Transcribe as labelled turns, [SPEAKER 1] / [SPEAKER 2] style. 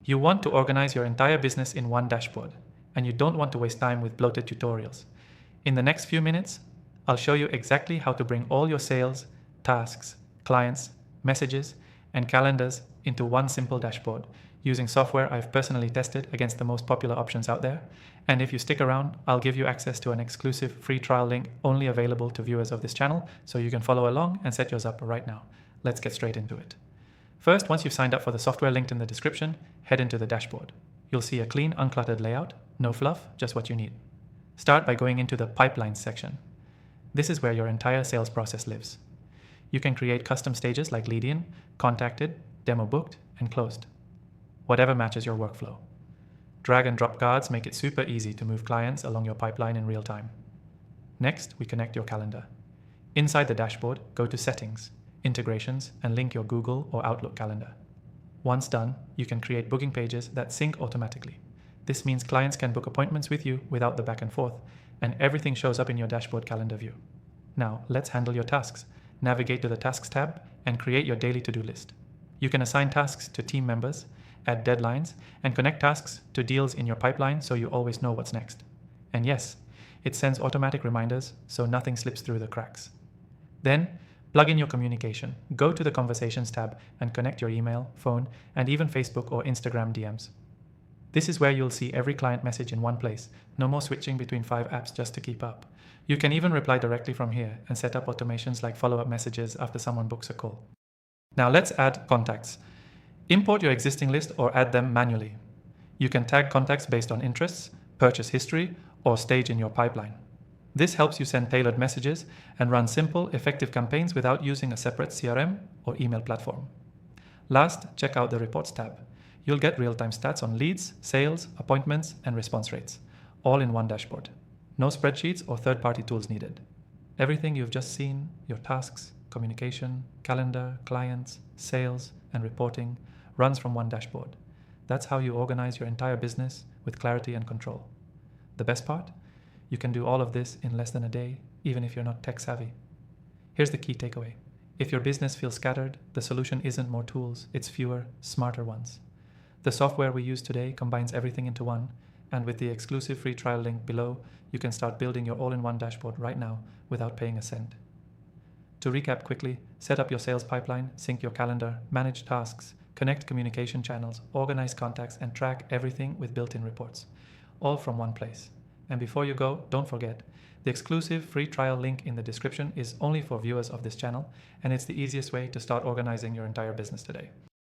[SPEAKER 1] You want to organize your entire business in one dashboard, and you don't want to waste time with bloated tutorials. In the next few minutes, I'll show you exactly how to bring all your sales, tasks, clients, messages, and calendars into one simple dashboard using software I've personally tested against the most popular options out there. And if you stick around, I'll give you access to an exclusive free trial link only available to viewers of this channel, so you can follow along and set yours up right now. Let's get straight into it. First, once you've signed up for the software linked in the description, head into the dashboard. You'll see a clean, uncluttered layout, no fluff, just what you need. Start by going into the Pipelines section. This is where your entire sales process lives. You can create custom stages like lead in, contacted, demo booked, and closed. Whatever matches your workflow. Drag and drop cards make it super easy to move clients along your pipeline in real time. Next, we connect your calendar. Inside the dashboard, go to Settings, Integrations, and link your Google or Outlook calendar. Once done, you can create booking pages that sync automatically. This means clients can book appointments with you without the back and forth, and everything shows up in your dashboard calendar view. Now, let's handle your tasks. Navigate to the Tasks tab and create your daily to-do list. You can assign tasks to team members, add deadlines, and connect tasks to deals in your pipeline so you always know what's next. And yes, it sends automatic reminders so nothing slips through the cracks. Then, plug in your communication. Go to the Conversations tab and connect your email, phone, and even Facebook or Instagram DMs. This is where you'll see every client message in one place. No more switching between 5 apps just to keep up. You can even reply directly from here and set up automations like follow-up messages after someone books a call. Now let's add contacts. Import your existing list or add them manually. You can tag contacts based on interests, purchase history, or stage in your pipeline. This helps you send tailored messages and run simple, effective campaigns without using a separate CRM or email platform. Last, check out the Reports tab. You'll get real-time stats on leads, sales, appointments, and response rates, all in one dashboard. No spreadsheets or third-party tools needed. Everything you've just seen, your tasks, communication, calendar, clients, sales, and reporting, runs from one dashboard. That's how you organize your entire business with clarity and control. The best part? You can do all of this in less than a day, even if you're not tech savvy. Here's the key takeaway. If your business feels scattered, the solution isn't more tools, it's fewer, smarter ones. The software we use today combines everything into one, and with the exclusive free trial link below, you can start building your all-in-one dashboard right now without paying a cent. To recap quickly, set up your sales pipeline, sync your calendar, manage tasks, connect communication channels, organize contacts, and track everything with built-in reports, all from one place. And before you go, don't forget, the exclusive free trial link in the description is only for viewers of this channel, and it's the easiest way to start organizing your entire business today.